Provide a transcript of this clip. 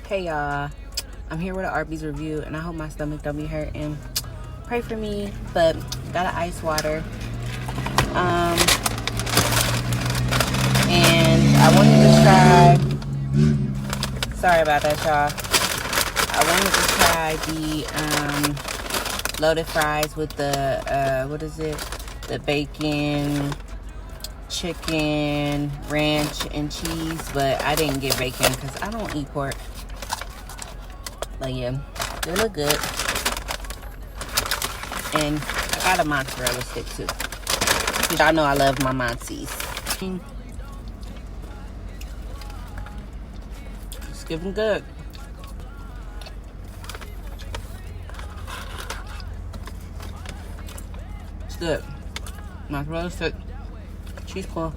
Hey y'all, I'm here with an Arby's review and I hope my stomach don't be hurting. Pray for me, but got an ice water. And I wanted to try, sorry about that y'all. I wanted to try the loaded fries with the, what is it? The bacon, chicken, ranch, and cheese, but I didn't get bacon because I don't eat pork. But yeah, they look good. And I got a mozzarella stick too. Y'all know I love my mozzies. It's giving good. It's good. Mozzarella stick. Cheese claw.